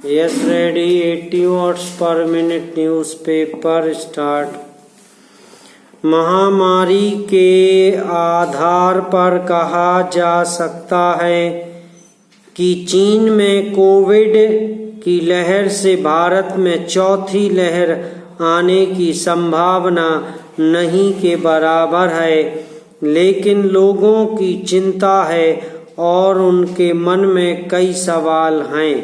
Yes, ready. 80 words per minute. Newspaper start. महामारी के आधार पर कहा जा सकता है कि चीन में कोविड की लहर से भारत में चौथी लहर आने की संभावना नहीं के बराबर है, लेकिन लोगों की चिंता है और उनके मन में कई सवाल हैं।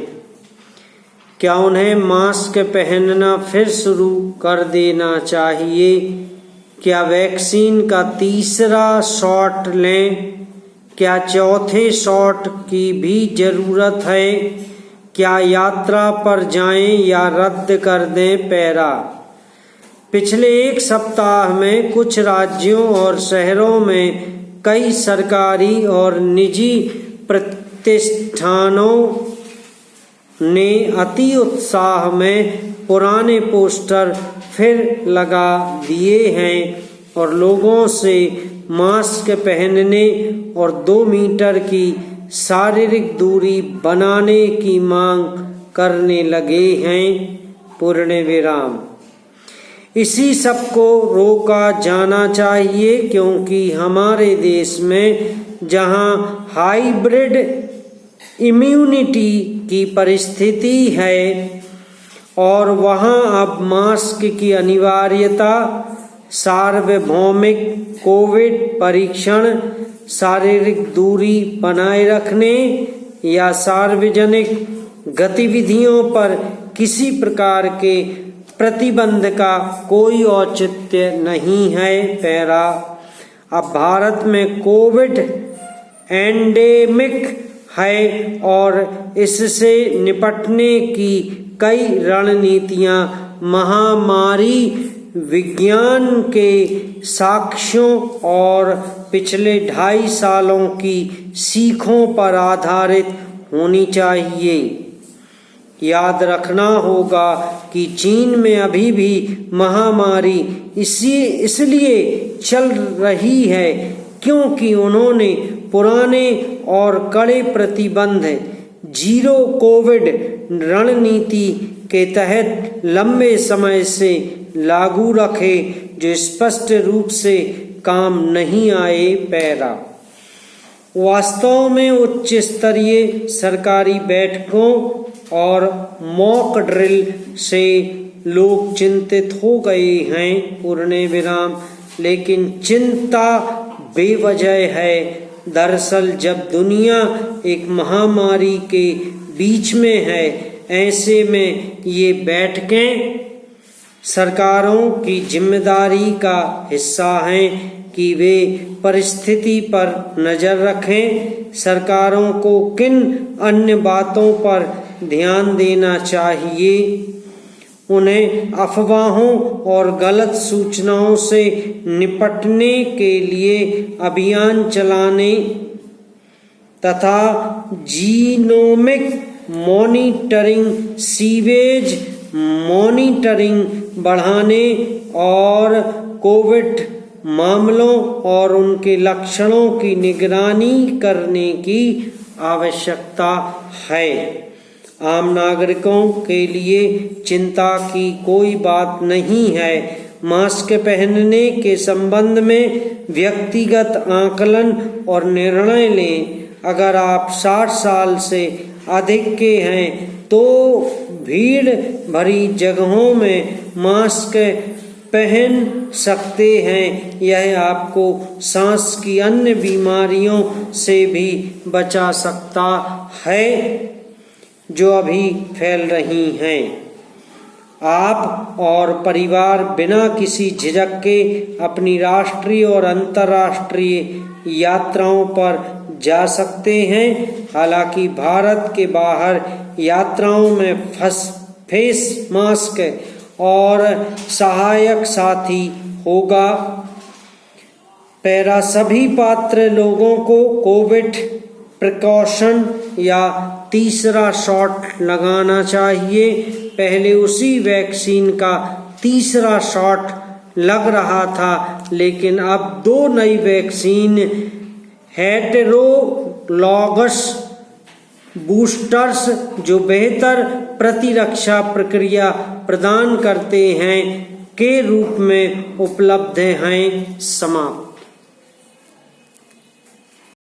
क्या उन्हें मास्क पहनना फिर शुरू कर देना चाहिए? क्या वैक्सीन का तीसरा शॉट लें? क्या चौथे शॉट की भी जरूरत है? क्या यात्रा पर जाएं या रद्द कर दें पैरा? पिछले एक सप्ताह में कुछ राज्यों और शहरों में कई सरकारी और निजी प्रतिष्ठानों ने अति उत्साह में पुराने पोस्टर फिर लगा दिए हैं और लोगों से मास्क पहनने और 2 मीटर की शारीरिक दूरी बनाने की मांग करने लगे हैं। पूर्ण विराम। इसी सब को रोका जाना चाहिए, क्योंकि हमारे देश में जहां हाइब्रिड इम्यूनिटी की परिस्थिति है और वहां अब मास्क की अनिवार्यता, सार्वभौमिक कोविड परीक्षण, शारीरिक दूरी बनाए रखने या सार्वजनिक गतिविधियों पर किसी प्रकार के प्रतिबंध का कोई औचित्य नहीं है। पैरा। अब भारत में कोविड एंडेमिक है और इससे निपटने की कई रणनीतियां महामारी विज्ञान के साक्ष्यों और पिछले 2.5 सालों की सीखों पर आधारित होनी चाहिए। याद रखना होगा कि चीन में अभी भी महामारी इसलिए चल रही है क्योंकि उन्होंने पुराने और कड़े प्रतिबंध जीरो कोविड रणनीति के तहत लंबे समय से लागू रखे, जो स्पष्ट रूप से काम नहीं आए। पैरा। वास्तव में उच्च स्तरीय सरकारी बैठकों और मॉक ड्रिल से लोग चिंतित हो गए हैं। पूर्ण विराम। लेकिन चिंता बेवजह है। दरअसल जब दुनिया एक महामारी के बीच में है, ऐसे में ये बैठकें सरकारों की जिम्मेदारी का हिस्सा हैं कि वे परिस्थिति पर नजर रखें। सरकारों को किन अन्य बातों पर ध्यान देना चाहिए? उन्हें अफवाहों और गलत सूचनाओं से निपटने के लिए अभियान चलाने तथा जीनोमिक मॉनिटरिंग, सीवेज मॉनिटरिंग बढ़ाने और कोविड मामलों और उनके लक्षणों की निगरानी करने की आवश्यकता है। आम नागरिकों के लिए चिंता की कोई बात नहीं है। मास्क पहनने के संबंध में व्यक्तिगत आकलन और निर्णय लें। अगर आप 60 साल से अधिक के हैं तो भीड़ भरी जगहों में मास्क पहन सकते हैं। यह आपको सांस की अन्य बीमारियों से भी बचा सकता है जो अभी फैल रही हैं। आप और परिवार बिना किसी झिझक के अपनी राष्ट्रीय और अंतर्राष्ट्रीय यात्राओं पर जा सकते हैं। हालांकि भारत के बाहर यात्राओं में फेस मास्क और सहायक साथी होगा। पैरा। सभी पात्र लोगों को कोविड प्रिकॉशन या तीसरा शॉट लगाना चाहिए। पहले उसी वैक्सीन का तीसरा शॉट लग रहा था, लेकिन अब 2 नई वैक्सीन हेटेरोलॉगस बूस्टर्स जो बेहतर प्रतिरक्षा प्रक्रिया प्रदान करते हैं के रूप में उपलब्ध हैं। समाप्त।